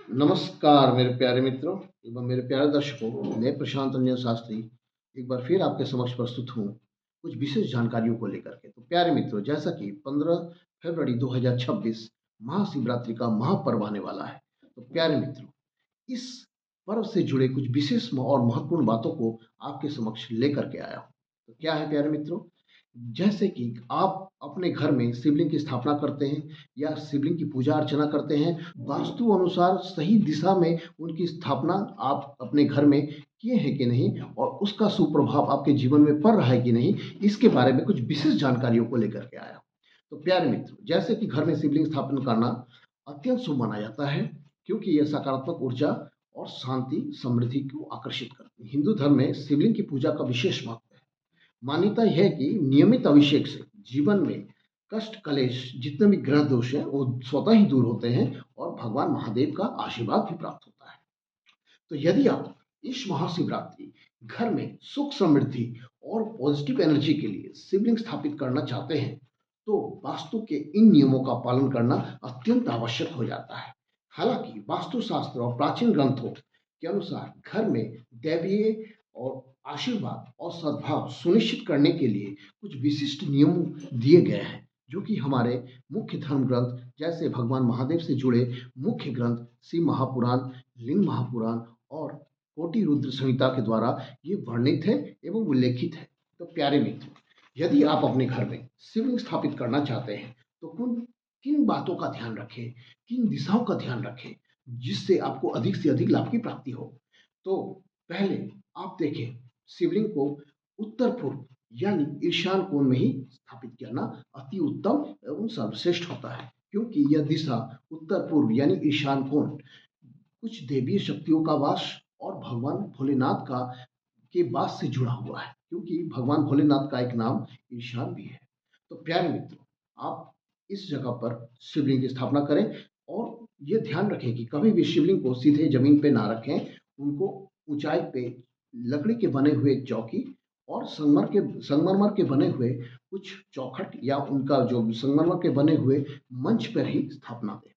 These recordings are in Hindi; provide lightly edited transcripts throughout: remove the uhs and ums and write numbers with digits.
नमस्कार मेरे प्यारे मित्रों एवं मेरे प्यारे दर्शकों, मैं प्रशांत रंजन शास्त्री एक बार फिर आपके समक्ष प्रस्तुत हूँ कुछ विशेष जानकारियों को लेकर के। तो प्यारे मित्रों, जैसा कि 15 फरवरी 2026 महाशिवरात्रि का महापर्व आने वाला है। तो प्यारे मित्रों, इस पर्व से जुड़े कुछ विशेष और महत्वपूर्ण बातों को आपके समक्ष लेकर के आया हूँ। तो क्या है प्यारे मित्रों, जैसे कि आप अपने घर में शिवलिंग की स्थापना करते हैं या शिवलिंग की पूजा अर्चना करते हैं, वास्तु अनुसार सही दिशा में उनकी स्थापना आप अपने घर में किए हैं कि नहीं और उसका सुप्रभाव आपके जीवन में पड़ रहा है कि नहीं, इसके बारे में कुछ विशेष जानकारियों को लेकर के आया हूँ। तो प्यारे मित्रों, जैसे कि घर में शिवलिंग स्थापन करना अत्यंत शुभ माना जाता है, क्योंकि यह सकारात्मक ऊर्जा और शांति समृद्धि को आकर्षित करती है। हिंदू धर्म में शिवलिंग की पूजा का विशेष महत्व है। मान्यता यह है कि नियमित अभिषेक से जीवन में कष्ट कलेश जितने भी ग्रह दोष हैं वो स्वतः ही दूर होते हैं और भगवान महादेव का आशीर्वाद भी प्राप्त होता है। तो यदि आप इस महाशिवरात्रि घर में सुख समृद्धि और पॉजिटिव एनर्जी के लिए शिवलिंग स्थापित करना चाहते हैं, तो वास्तु के इन नियमों का पालन करना अत्यंत आवश्यक हो जाता है। हालांकि वास्तुशास्त्र और प्राचीन ग्रंथों के अनुसार घर में दैवीय और आशीर्वाद और सद्भाव सुनिश्चित करने के लिए कुछ विशिष्ट नियम दिए गए हैं, जो कि हमारे मुख्य धर्म ग्रंथ जैसे भगवान महादेव से जुड़े मुख्य ग्रंथ शिव महापुराण, लिंग महापुराण और कोटि रुद्र संहिता के द्वारा ये वर्णित है एवं उल्लेखित है। तो प्यारे मित्रों, यदि आप अपने घर में शिवलिंग स्थापित करना चाहते हैं तो किन बातों का ध्यान रखें, किन दिशाओं का ध्यान रखें, जिससे आपको अधिक से अधिक लाभ की प्राप्ति हो। तो पहले आप देखें, शिवलिंग को उत्तर पूर्व यानी ईशान कोण में ही स्थापित करना अति उत्तम एवं सर्वश्रेष्ठ होता है, क्योंकि यह दिशा उत्तर पूर्व यानी ईशान कोण कुछ देवीय शक्तियों का वास और भगवान भोलेनाथ का के वास से जुड़ा हुआ है, क्योंकि भगवान भोलेनाथ का एक नाम ईशान भी है। तो प्यारे मित्रों, आप इस जगह पर शिवलिंग की स्थापना करें और ये ध्यान रखें कि कभी भी शिवलिंग को सीधे जमीन पे ना रखें, उनको ऊंचाई पे लकड़ी के बने हुए चौकी और संगमरमर के बने हुए कुछ चौखट या उनका जो संगमरमर के बने हुए मंच पर ही स्थापना दें।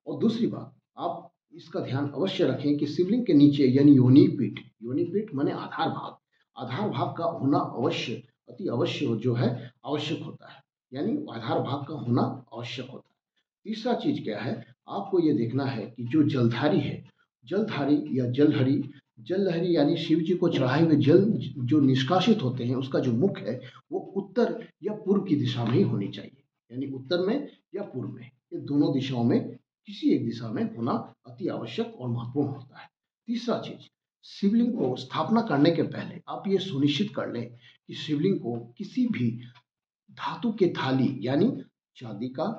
और दूसरी बात, आप इसका ध्यान अवश्य रखें कि शिवलिंग के नीचे यानी योनि पीठ माने आधार भाग का होना अवश्य अति अवश्य जो है आवश्यक होता है, यानी आधार भाग का होना आवश्यक होता है। तीसरा चीज क्या है, आपको ये देखना है कि जो जलधारी है, जलधारी या जलहरी जललहरी यानी शिव जी को चढ़ाए हुए जल जो निष्कासित होते हैं, उसका जो मुख है वो उत्तर या पूर्व की दिशा में ही होनी चाहिए, यानी उत्तर में या पूर्व में, ये दोनों दिशाओं में किसी एक दिशा में होना अति आवश्यक और महत्वपूर्ण होता है। तीसरा चीज, शिवलिंग को स्थापना करने के पहले आप ये सुनिश्चित कर लें कि शिवलिंग को किसी भी धातु के थाली यानी चांदी का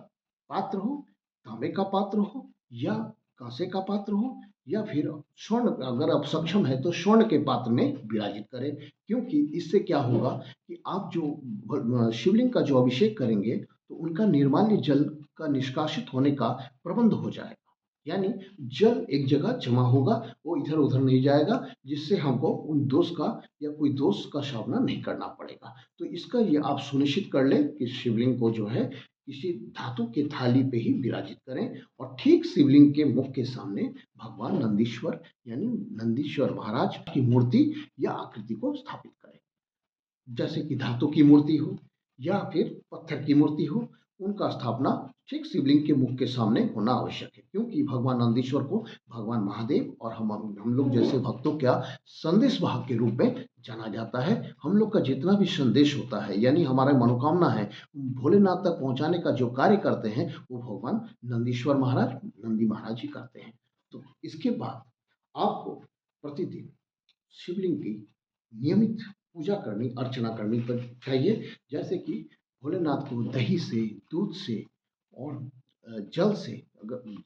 पात्र हो, तांबे का पात्र हो या कांसे का पात्र हो या फिर स्वर्ण, अगर आप सक्षम है तो स्वर्ण के पात्र में विराजित करें, क्योंकि इससे क्या होगा कि आप जो शिवलिंग का जो अभिषेक करेंगे तो उनका निर्माल्य जल का निष्कासित होने का प्रबंध हो जाएगा, यानी जल एक जगह जमा होगा, वो इधर उधर नहीं जाएगा, जिससे हमको उन दोष का या कोई दोष का सामना नहीं करना पड़ेगा। तो इसका ये आप सुनिश्चित कर लें कि शिवलिंग को जो है किसी धातु के थाली पे ही विराजित करें और ठीक शिवलिंग के मुख के सामने भगवान नंदीश्वर यानी नंदीश्वर महाराज की मूर्ति या आकृति को स्थापित करें। जैसे कि धातु की मूर्ति हो या फिर पत्थर की मूर्ति हो, उनका स्थापना ठीक शिवलिंग के मुख के सामने होना आवश्यक है, क्योंकि भगवान नंदीश्वर को भगवान महादेव और हम लोग जैसे भक्तों का संदेश वाहक के रूप में जाना जाता है। हम लोग का जितना भी संदेश होता है यानी हमारा मनोकामना है भोलेनाथ तक पहुंचाने का जो कार्य करते हैं वो भगवान नंदीश्वर महाराज नंदी महाराज ही करते हैं। तो इसके बाद आपको प्रतिदिन शिवलिंग की नियमित पूजा करनी अर्चना करनी पर चाहिए, जैसे कि भोलेनाथ को दही से, दूध से और जल से,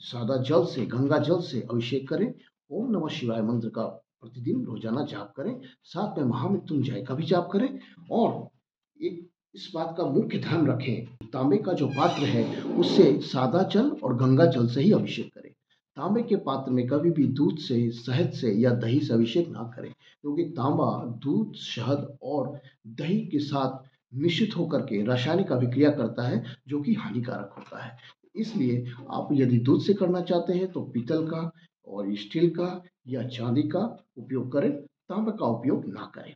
सादा जल से, गंगा जल से अभिषेक करें। ओम नमः शिवाय मंत्र का प्रतिदिन रोजाना जाप करें, साथ में महामृत्युंजय का भी जाप करें और एक इस बात का मुख्य ध्यान रखें, तांबे का जो पात्र है उससे सादा जल और गंगा जल से ही अभिषेक करें। तांबे के पात्र में कभी भी दूध से, शहद से या दही से अभिषेक ना करें, क्योंकि तांबा दूध, शहद और दही के साथ मिश्रित होकर के रासायनिक अभिक्रिया करता है, जो कि हानिकारक होता है। इसलिए आप यदि दूध से करना चाहते हैं तो पीतल का और स्टील का या चांदी का उपयोग करें, तांबा का उपयोग ना करें।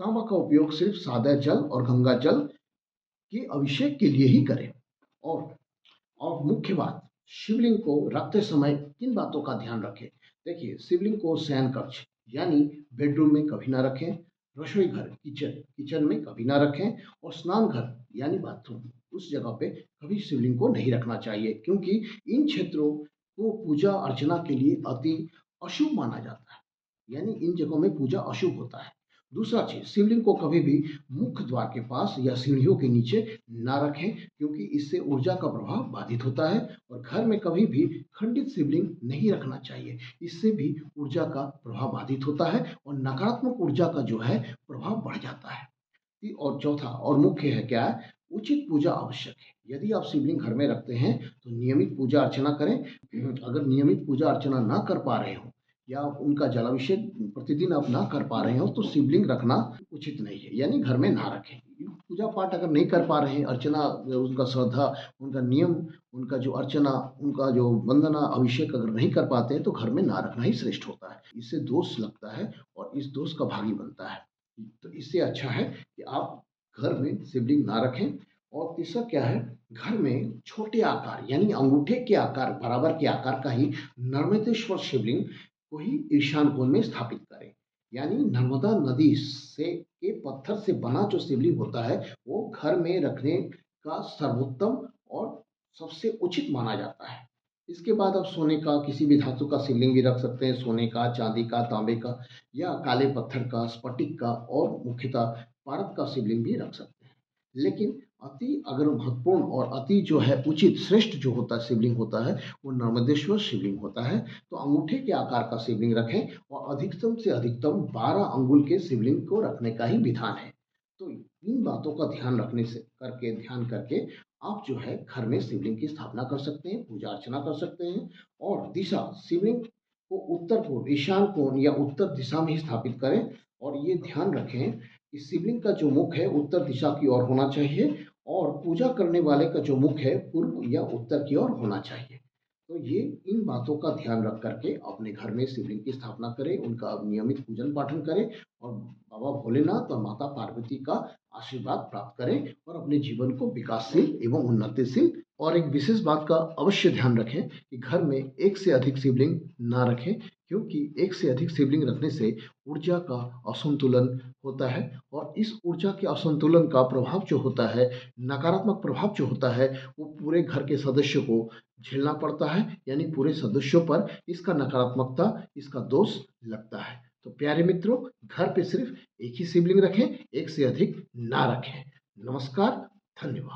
तांबा का उपयोग सिर्फ सादा जल और गंगा जल के अभिषेक के लिए ही करें। और मुख्य बात, शिवलिंग को रखते समय किन बातों का ध्यान रखें? देखिए, शिवलिंग को शयन कक्ष यानी बेडरूम में कभी ना रखें, रसोई घर किचन में कभी ना रखें और स्नान घर यानी बाथरूम उस जगह पे कभी शिवलिंग को नहीं रखना चाहिए, क्योंकि इन क्षेत्रों को पूजा अर्चना के लिए अति अशुभ माना जाता है, यानी इन जगहों में पूजा अशुभ होता है। दूसरा चीज़, शिवलिंग को कभी भी मुख्य द्वार के पास या सीढ़ियों के नीचे ना रखें, क्योंकि इससे ऊर्जा का प्रभाव बाधित होता है। और घर में कभी भी खंडित शिवलिंग नहीं रखना चाहिए, इससे भी ऊर्जा का प्रभाव बाधित होता है और नकारात्मक ऊर्जा का जो है प्रभाव बढ़ जाता है। और चौथा और मुख्य है क्या है, उचित पूजा आवश्यक है। यदि आप शिवलिंग घर में रखते हैं तो नियमित पूजा अर्चना करें। अगर नियमित पूजा अर्चना ना कर पा रहे हो या उनका जलाभिषेक प्रतिदिन आप ना कर पा रहे हो तो शिवलिंग रखना उचित नहीं है, यानी घर में ना रखें। पूजा पाठ अगर नहीं कर पा रहे हैं, अर्चना उनका श्रद्धा, उनका नियम, उनका जो अर्चना, उनका जो वंदना अभिषेक अगर नहीं कर पाते हैं तो घर में ना रखना ही श्रेष्ठ होता है। इससे दोष लगता है और इस दोष का भागी बनता है। तो इससे अच्छा है कि आप घर में शिवलिंग ना रखें। और तीसरा क्या है, घर में छोटे आकार यानी अंगूठे के आकार बराबर के आकार का ही नर्मदेश्वर शिवलिंग को ही ईशान कोण में स्थापित करें। यानी नर्मदा नदी से के पत्थर से बना जो शिवलिंग होता है वो घर में रखने का सर्वोत्तम और सबसे उचित माना जाता है। इसके बाद आप सोने का किसी भी धातु का शिवलिंग भी रख सकते हैं, सोने का, चांदी का, तांबे का या काले पत्थर का, स्फटिक का और मुख्यतः पारद का शिवलिंग भी रख सकते हैं। लेकिन अति अगर महत्वपूर्ण और अति जो है उचित श्रेष्ठ जो होता है शिवलिंग होता है वो नर्मदेश्वर शिवलिंग होता है। तो अंगूठे के आकार का शिवलिंग रखें और अधिकतम से अधिकतम 12 अंगुल के शिवलिंग को रखने का ही विधान है। तो इन बातों का ध्यान करके आप जो है घर में शिवलिंग की स्थापना कर सकते हैं, पूजा अर्चना कर सकते हैं। और दिशा, शिवलिंग को उत्तर पूर्व ईशान कोण या उत्तर दिशा में ही स्थापित करें। और ये ध्यान रखें कि शिवलिंग का जो मुख है उत्तर दिशा की ओर होना चाहिए और पूजा करने वाले का जो मुख है पूर्व या उत्तर की ओर होना चाहिए। तो ये इन बातों का ध्यान रख करके अपने घर में शिवलिंग की स्थापना करें, उनका नियमित पूजन पाठन करें और बाबा भोलेनाथ और माता पार्वती का आशीर्वाद प्राप्त करें और अपने जीवन को विकासशील एवं उन्नतिशील। और एक विशेष बात का अवश्य ध्यान रखें कि घर में एक से अधिक शिवलिंग ना रखें, क्योंकि एक से अधिक शिवलिंग रखने से ऊर्जा का असंतुलन होता है और इस ऊर्जा के असंतुलन का प्रभाव जो होता है, नकारात्मक प्रभाव जो होता है वो पूरे घर के सदस्य को झेलना पड़ता है, यानी पूरे सदस्यों पर इसका नकारात्मकता, इसका दोष लगता है। तो प्यारे मित्रों, घर पे सिर्फ एक ही शिवलिंग रखें, एक से अधिक ना रखें। नमस्कार, धन्यवाद।